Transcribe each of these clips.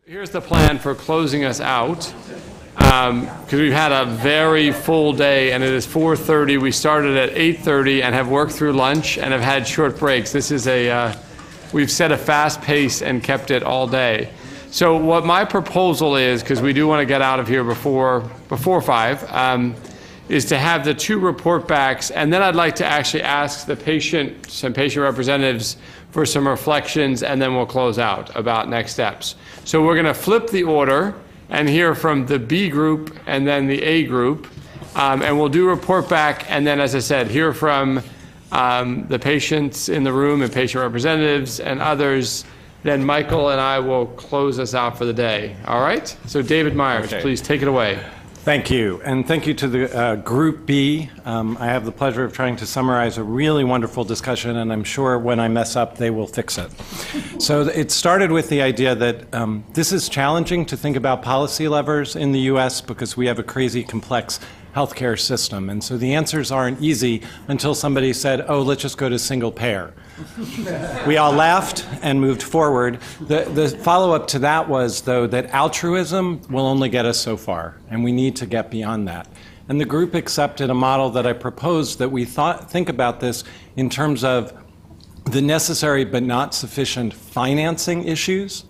Here's the plan for closing us out, because we've had a very full day, and it is 4:30. We started at 8:30 and have worked through lunch and have had short breaks. This is we've set a fast pace and kept it all day. So what my proposal is, because we do want to get out of here before 5, is to have the 2 report backs, and then I'd like to actually ask the some patient representatives for some reflections, and then we'll close out about next steps. So we're going to flip the order and hear from the B group and then the A group, and we'll do report back, and then, as I said, hear from the patients in the room and patient representatives and others. Then Michael and I will close us out for the day. All right? So David Myers, please take it away. Thank you, and thank you to the Group B. I have the pleasure of trying to summarize a really wonderful discussion, and I'm sure when I mess up, they will fix it. So it started with the idea that this is challenging to think about policy levers in the U.S. because we have a crazy complex healthcare system, and so the answers aren't easy until somebody said, oh, let's just go to single payer. We all laughed and moved forward. The follow-up to that was, though, that altruism will only get us so far, and we need to get beyond that. And the group accepted a model that I proposed that we think about this in terms of the necessary but not sufficient financing issues,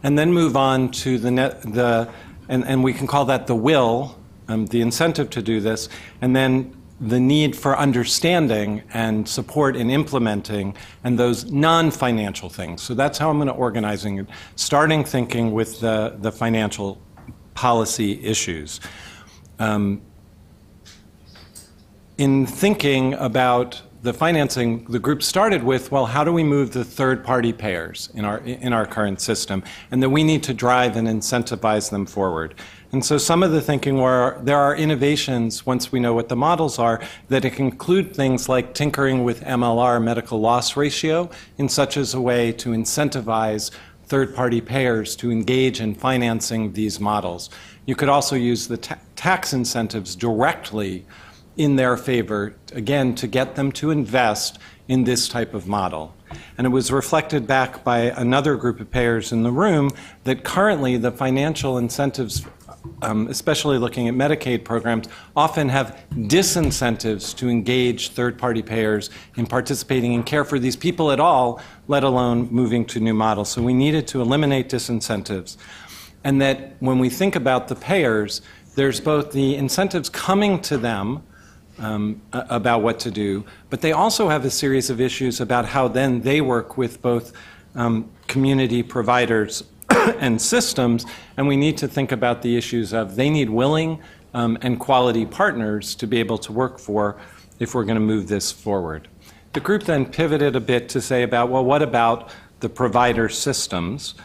and then move on to and we can call that the will, the incentive to do this, and then the need for understanding and support in implementing and those non-financial things. So that's how I'm going to organize it, starting thinking with the financial policy issues. In thinking about the financing, the group started with, well, how do we move the third-party payers in our current system, and that we need to drive and incentivize them forward. And so some of the thinking were there are innovations, once we know what the models are, that it can include things like tinkering with MLR, medical loss ratio, in such as a way to incentivize third-party payers to engage in financing these models. You could also use the tax incentives directly in their favor, again, to get them to invest in this type of model. And it was reflected back by another group of payers in the room that currently the financial incentives, especially looking at Medicaid programs, often have disincentives to engage third-party payers in participating in care for these people at all, let alone moving to new models. So we needed to eliminate disincentives. And that when we think about the payers, there's both the incentives coming to them about what to do, but they also have a series of issues about how then they work with both community providers and systems, and we need to think about the issues of they need willing and quality partners to be able to work for if we're going to move this forward. The group then pivoted a bit to say about, well, what about the provider systems?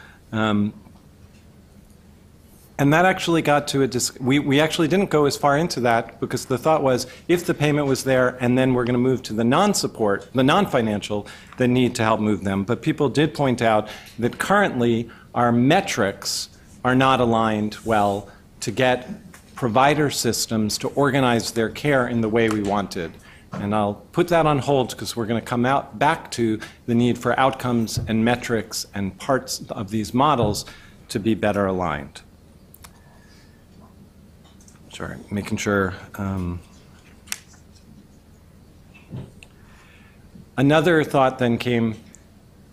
And that actually got to we actually didn't go as far into that because the thought was if the payment was there and then we're going to move to the non-support, the non-financial, the need to help move them. But people did point out that currently our metrics are not aligned well to get provider systems to organize their care in the way we wanted. And I'll put that on hold because we're going to come back to the need for outcomes and metrics and parts of these models to be better aligned. Sorry, making sure. Another thought then came,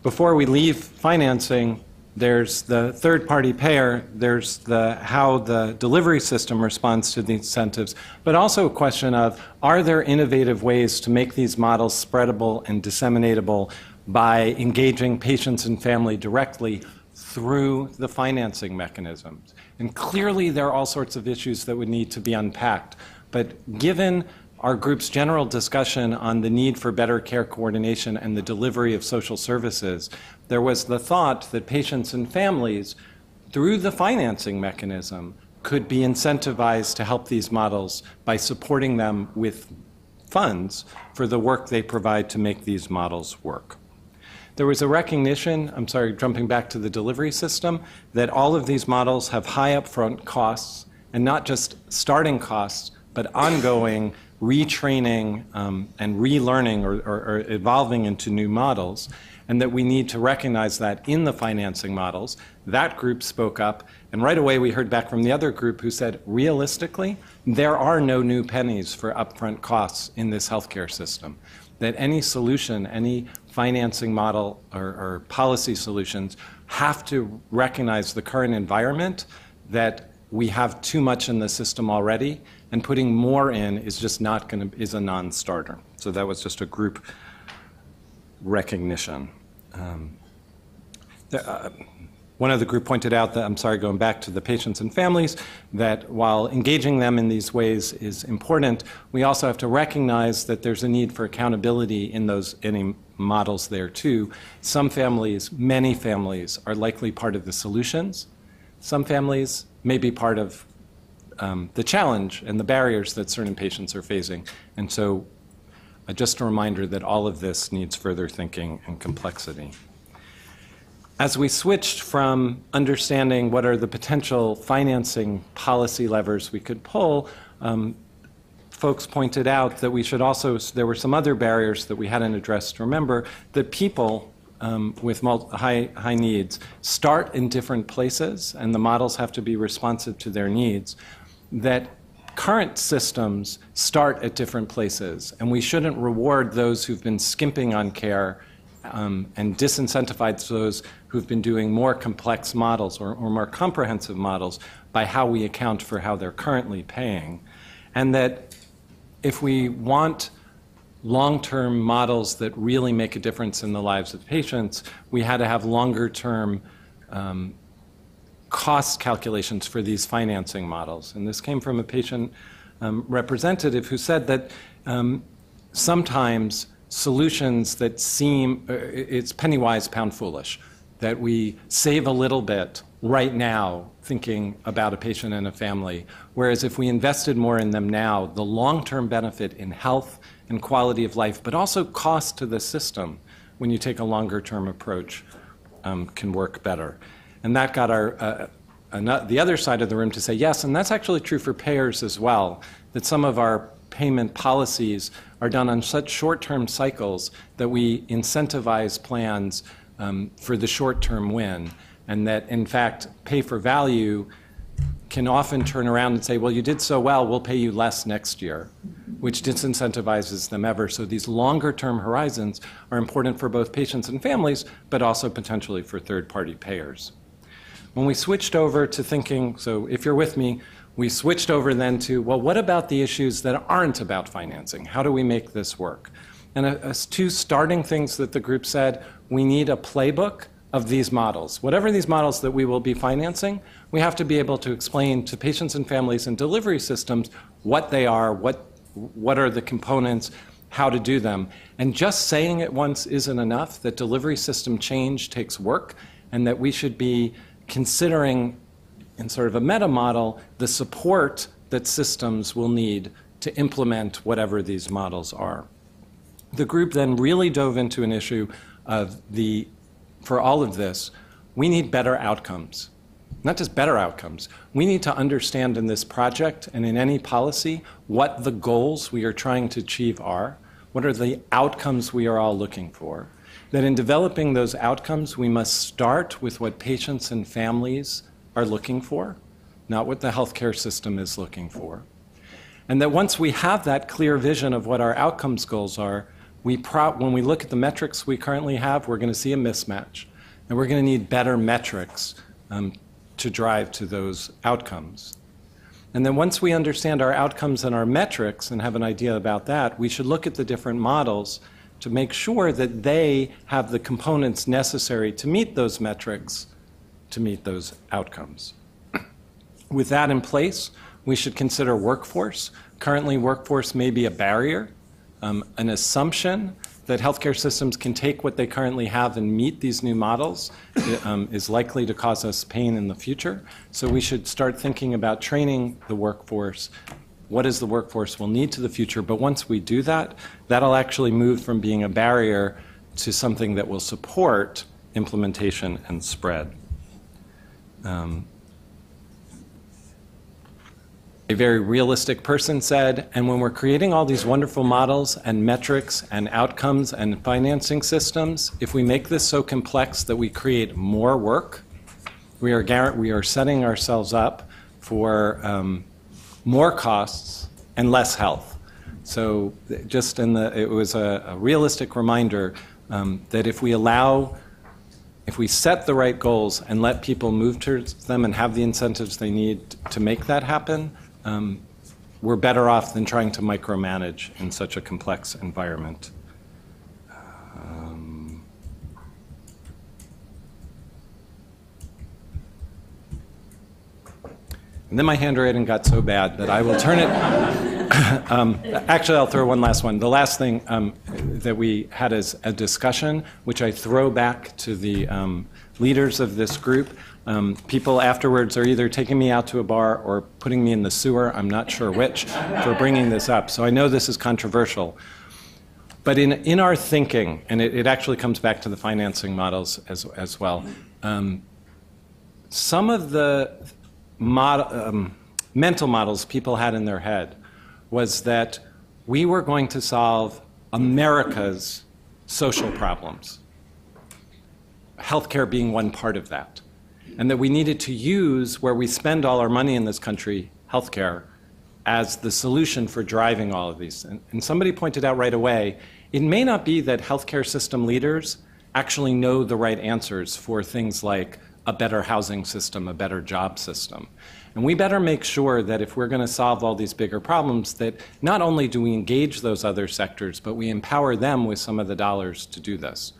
before we leave financing, there's the third-party payer, there's how the delivery system responds to the incentives, but also a question of, are there innovative ways to make these models spreadable and disseminatable by engaging patients and family directly through the financing mechanisms? And clearly there are all sorts of issues that would need to be unpacked. But given our group's general discussion on the need for better care coordination and the delivery of social services, there was the thought that patients and families, through the financing mechanism, could be incentivized to help these models by supporting them with funds for the work they provide to make these models work. There was a recognition, I'm sorry, jumping back to the delivery system, that all of these models have high upfront costs, and not just starting costs, but ongoing retraining and relearning or evolving into new models. and that we need to recognize that in the financing models. That group spoke up, and right away we heard back from the other group who said, realistically, there are no new pennies for upfront costs in this healthcare system. That any solution, any financing model or policy solutions have to recognize the current environment, that we have too much in the system already, and putting more in is just not going to, is a non-starter. So that was just a group recognition. One of the group pointed out that, I'm sorry, going back to the patients and families, that while engaging them in these ways is important, we also have to recognize that there's a need for accountability in those any models there too. Some families, many families, are likely part of the solutions. Some families may be part of the challenge and the barriers that certain patients are facing. And so just a reminder that all of this needs further thinking and complexity. As we switched from understanding what are the potential financing policy levers we could pull, folks pointed out that we should also, there were some other barriers that we hadn't addressed. Remember that people with high needs start in different places, and the models have to be responsive to their needs, that current systems start at different places, and we shouldn't reward those who've been skimping on care and disincentivize those who've been doing more complex models or more comprehensive models by how we account for how they're currently paying. And that if we want long-term models that really make a difference in the lives of patients, we had to have longer-term cost calculations for these financing models. And this came from a patient representative who said that sometimes solutions that seem, it's penny wise, pound foolish, that we save a little bit right now thinking about a patient and a family, whereas if we invested more in them now, the long-term benefit in health and quality of life, but also cost to the system when you take a longer-term approach can work better. And that got the other side of the room to say, yes, and that's actually true for payers as well, that some of our payment policies are done on such short-term cycles that we incentivize plans for the short-term win, and that, in fact, pay for value can often turn around and say, well, you did so well, we'll pay you less next year, which disincentivizes them ever. So these longer-term horizons are important for both patients and families, but also potentially for third-party payers. When we switched over to thinking, so if you're with me, we switched over then to, well, what about the issues that aren't about financing? How do we make this work? And as two starting things that the group said, we need a playbook of these models. Whatever these models that we will be financing, we have to be able to explain to patients and families and delivery systems what they are, what are the components, how to do them. And just saying it once isn't enough, that delivery system change takes work, and that we should be considering in sort of a meta model the support that systems will need to implement whatever these models are. The group then really dove into an issue of for all of this, we need better outcomes. Not just better outcomes. We need to understand in this project and in any policy what the goals we are trying to achieve are, what are the outcomes we are all looking for. That in developing those outcomes, we must start with what patients and families are looking for, not what the healthcare system is looking for. And that once we have that clear vision of what our outcomes goals are, when we look at the metrics we currently have, we're going to see a mismatch. And we're going to need better metrics to drive to those outcomes. And then once we understand our outcomes and our metrics and have an idea about that, we should look at the different models to make sure that they have the components necessary to meet those metrics, to meet those outcomes. With that in place, we should consider workforce. Currently, workforce may be a barrier, an assumption that healthcare systems can take what they currently have and meet these new models is likely to cause us pain in the future. So we should start thinking about training the workforce. What is the workforce we'll need to the future? But once we do that, that'll actually move from being a barrier to something that will support implementation and spread. A very realistic person said, and when we're creating all these wonderful models and metrics and outcomes and financing systems, if we make this so complex that we create more work, we are setting ourselves up for more costs and less health. So just it was a realistic reminder that if we set the right goals and let people move towards them and have the incentives they need to make that happen, we're better off than trying to micromanage in such a complex environment. And then my handwriting got so bad that I will turn it. Actually, I'll throw one last one. The last thing that we had as a discussion, which I throw back to the leaders of this group. People afterwards are either taking me out to a bar or putting me in the sewer, I'm not sure which, for bringing this up. So I know this is controversial. But in our thinking, and it actually comes back to the financing models as well, some of the mental models people had in their head was that we were going to solve America's social problems, healthcare being one part of that, and that we needed to use where we spend all our money in this country, healthcare, as the solution for driving all of these. And somebody pointed out right away, it may not be that healthcare system leaders actually know the right answers for things like a better housing system, a better job system. And we better make sure that if we're going to solve all these bigger problems, that not only do we engage those other sectors, but we empower them with some of the dollars to do this.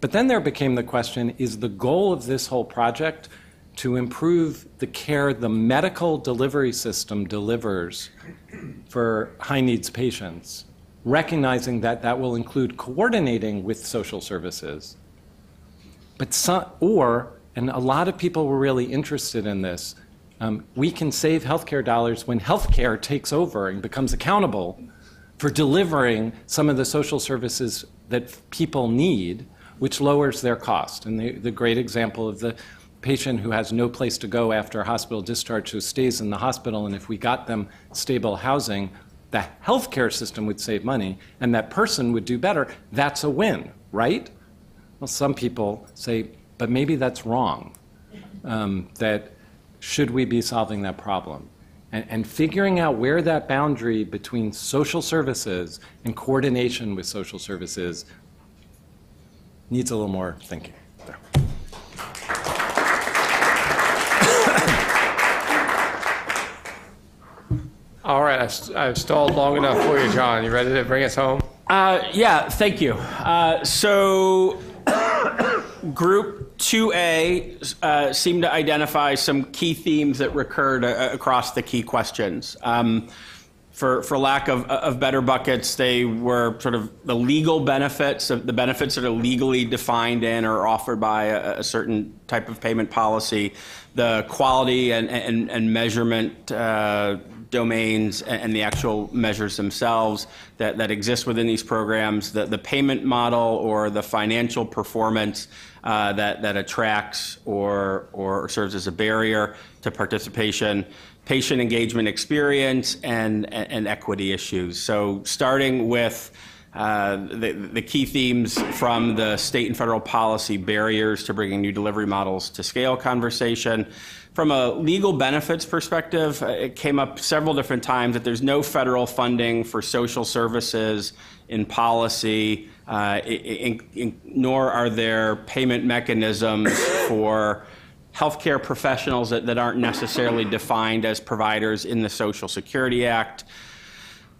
But then there became the question, is the goal of this whole project to improve the care the medical delivery system delivers for high needs patients, recognizing that that will include coordinating with social services? And a lot of people were really interested in this, we can save healthcare dollars when healthcare takes over and becomes accountable for delivering some of the social services that people need, which lowers their cost. And the great example of the patient who has no place to go after a hospital discharge, who stays in the hospital, and if we got them stable housing, the healthcare system would save money, and that person would do better. That's a win, right? Well, some people say, but maybe that's wrong, that should we be solving that problem? And figuring out where that boundary between social services and coordination with social services needs a little more thinking. There. All right, I've stalled long enough for you, John. You ready to bring us home? Yeah, thank you. So Group 2A seemed to identify some key themes that recurred across the key questions. For lack of better buckets, they were sort of the legal benefits, the benefits that are legally defined in or offered by a certain type of payment policy, the quality and measurement domains and the actual measures themselves that exist within these programs, the payment model or the financial performance that attracts or serves as a barrier to participation, patient engagement experience, and equity issues. So starting with the key themes from the state and federal policy barriers to bringing new delivery models to scale conversation. From a legal benefits perspective, it came up several different times that there's no federal funding for social services in policy, nor are there payment mechanisms for healthcare professionals that aren't necessarily defined as providers in the Social Security Act.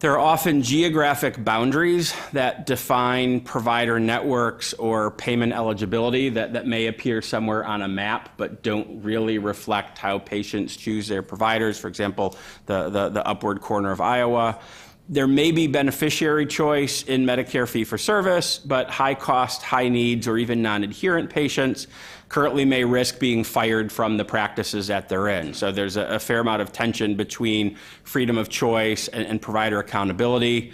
There are often geographic boundaries that define provider networks or payment eligibility that may appear somewhere on a map but don't really reflect how patients choose their providers. For example, the upward corner of Iowa. There may be beneficiary choice in Medicare fee-for-service, but high cost, high needs, or even non-adherent patients currently may risk being fired from the practices that they're in. So there's a fair amount of tension between freedom of choice and provider accountability.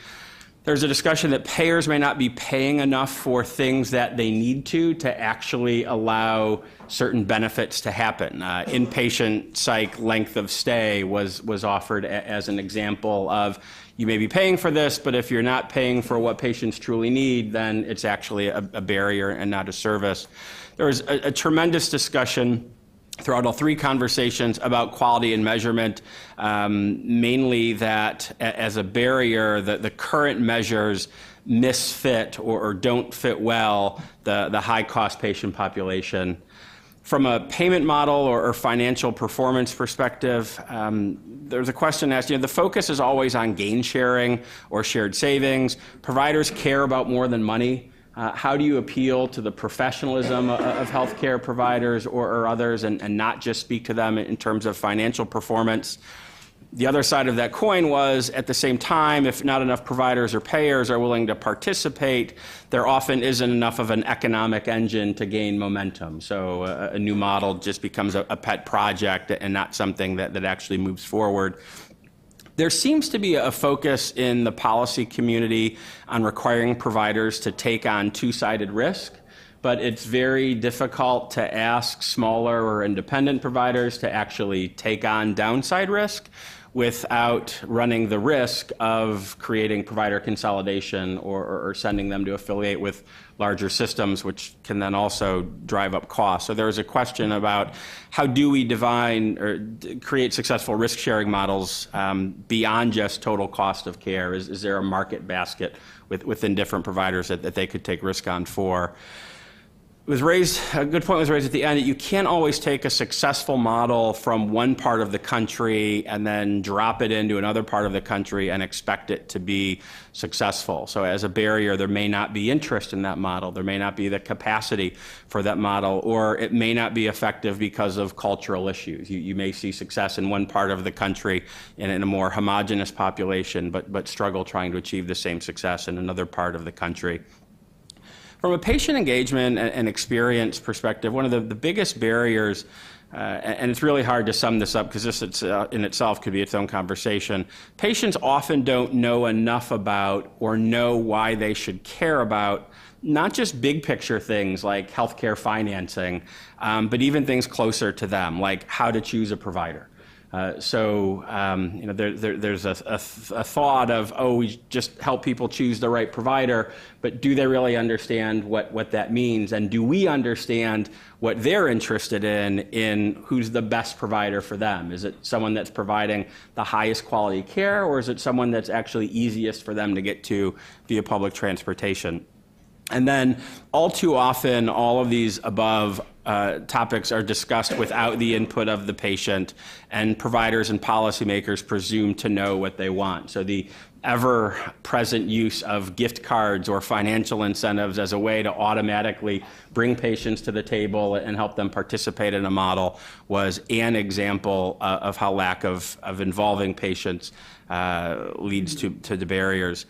There's a discussion that payers may not be paying enough for things that they need to actually allow certain benefits to happen. Inpatient psych length of stay was offered as an example of, you may be paying for this, but if you're not paying for what patients truly need, then it's actually a barrier and not a service. There was a tremendous discussion throughout all three conversations about quality and measurement, mainly that as a barrier, the current measures misfit or don't fit well the high-cost patient population. From a payment model or financial performance perspective, there's a question asked, the focus is always on gain sharing or shared savings. Providers care about more than money. How do you appeal to the professionalism of healthcare providers or others and not just speak to them in terms of financial performance? The other side of that coin was, at the same time, if not enough providers or payers are willing to participate, there often isn't enough of an economic engine to gain momentum. So a new model just becomes a pet project and not something that actually moves forward. There seems to be a focus in the policy community on requiring providers to take on two-sided risk, but it's very difficult to ask smaller or independent providers to actually take on downside risk without running the risk of creating provider consolidation or sending them to affiliate with larger systems, which can then also drive up costs. So there's a question about how do we define or create successful risk-sharing models beyond just total cost of care? Is there a market basket within different providers that they could take risk on for? A good point was raised at the end that you can't always take a successful model from one part of the country and then drop it into another part of the country and expect it to be successful. So as a barrier, there may not be interest in that model. There may not be the capacity for that model, or it may not be effective because of cultural issues. You may see success in one part of the country and in a more homogeneous population, but struggle trying to achieve the same success in another part of the country. From a patient engagement and experience perspective, one of the biggest barriers, and it's really hard to sum this up because this in itself could be its own conversation, patients often don't know enough about or know why they should care about not just big picture things like healthcare financing, but even things closer to them, like how to choose a provider. There's a thought of, we just help people choose the right provider, but do they really understand what that means? And do we understand what they're interested in who's the best provider for them? Is it someone that's providing the highest quality care, or is it someone that's actually easiest for them to get to via public transportation? And then all too often, all of these above topics are discussed without the input of the patient, and providers and policymakers presume to know what they want. So the ever-present use of gift cards or financial incentives as a way to automatically bring patients to the table and help them participate in a model was an example of how lack of involving patients leads to the barriers.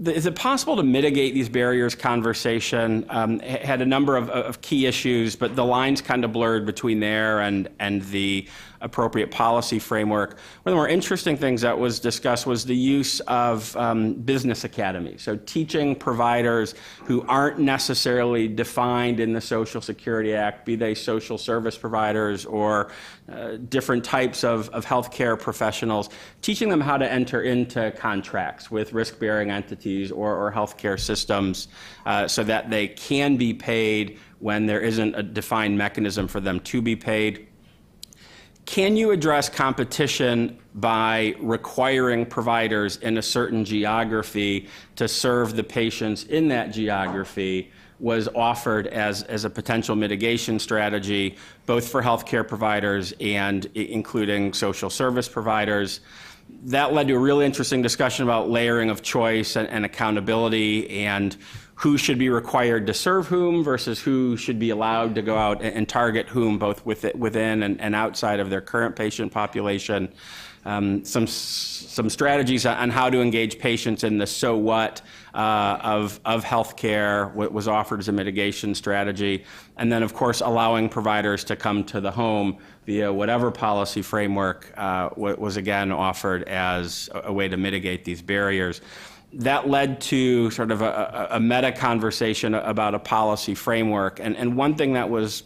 Is it possible to mitigate these barriers conversation? Had a number of key issues, but the lines kind of blurred between there and the appropriate policy framework. One of the more interesting things that was discussed was the use of business academies. So teaching providers who aren't necessarily defined in the Social Security Act, be they social service providers or different types of healthcare professionals, teaching them how to enter into contracts with risk-bearing entities or healthcare systems so that they can be paid when there isn't a defined mechanism for them to be paid. Can you address competition by requiring providers in a certain geography to serve the patients in that geography? Was offered as a potential mitigation strategy, both for healthcare providers and including social service providers. That led to a really interesting discussion about layering of choice and accountability and who should be required to serve whom versus who should be allowed to go out and target whom, both within and outside of their current patient population. Some strategies on how to engage patients in the so what of healthcare was offered as a mitigation strategy. And then, of course, allowing providers to come to the home via whatever policy framework was again offered as a way to mitigate these barriers. that led to sort of a meta conversation about a policy framework. And one thing that was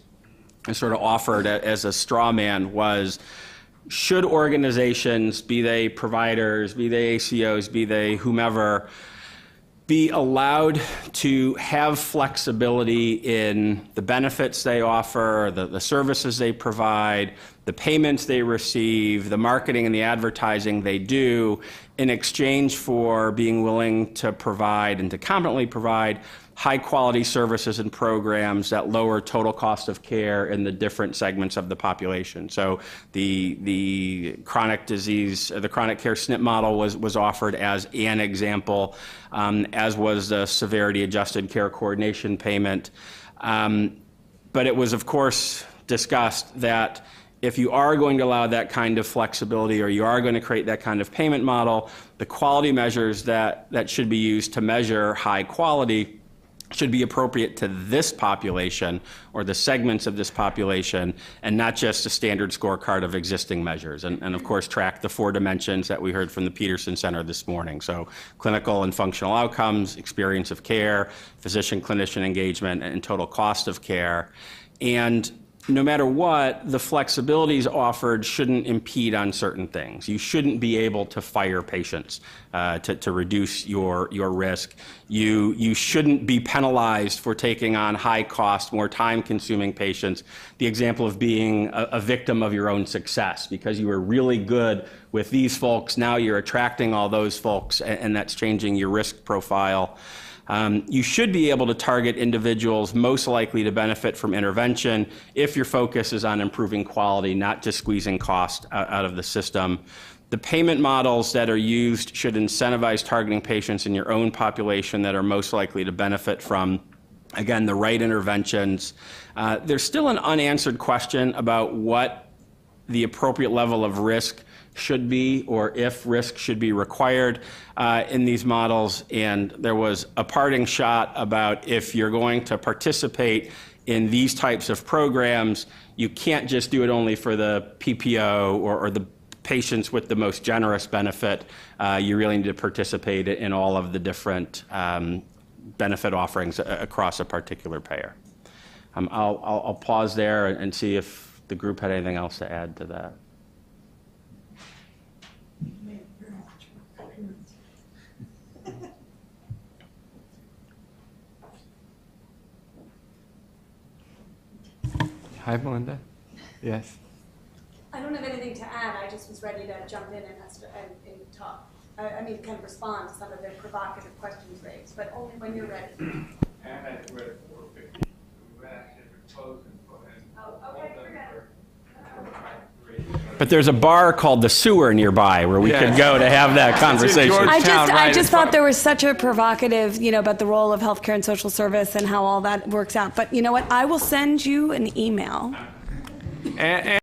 sort of offered as a straw man was, should organizations, be they providers, be they ACOs, be they whomever, be allowed to have flexibility in the benefits they offer, the services they provide, the payments they receive, the marketing and the advertising they do, in exchange for being willing to provide and to competently provide high-quality services and programs that lower total cost of care in the different segments of the population. So the chronic disease, the chronic care SNP model was offered as an example, as was the severity adjusted care coordination payment. But it was, of course, discussed that if you are going to allow that kind of flexibility, or you are going to create that kind of payment model, the quality measures that should be used to measure high quality should be appropriate to this population or the segments of this population, and not just a standard scorecard of existing measures. And of course, track the 4 dimensions that we heard from the Peterson Center this morning. So clinical and functional outcomes, experience of care, physician-clinician engagement, and total cost of care. And no matter what, the flexibilities offered shouldn't impede on certain things. You shouldn't be able to fire patients to reduce your risk. You shouldn't be penalized for taking on high-cost, more time-consuming patients. The example of being a victim of your own success, because you were really good with these folks, now you're attracting all those folks, and that's changing your risk profile. You should be able to target individuals most likely to benefit from intervention if your focus is on improving quality, not just squeezing cost out of the system. The payment models that are used should incentivize targeting patients in your own population that are most likely to benefit from, again, the right interventions. There's still an unanswered question about what the appropriate level of risk should be, or if risk should be required in these models. And there was a parting shot about, if you're going to participate in these types of programs, you can't just do it only for the PPO or the patients with the most generous benefit. You really need to participate in all of the different benefit offerings across a particular payer. I'll pause there and see if the group had anything else to add to that. Hi, Melinda. Yes. I don't have anything to add. I just was ready to jump in and talk. I mean, kind of respond to some of the provocative questions raised, but only when you're ready. And I read 450. We actually proposed and okay, forget it. But there's a bar called the Sewer nearby where we could go to have that conversation. I just thought there was such a provocative, about the role of healthcare and social service and how all that works out. But you know what? I will send you an email.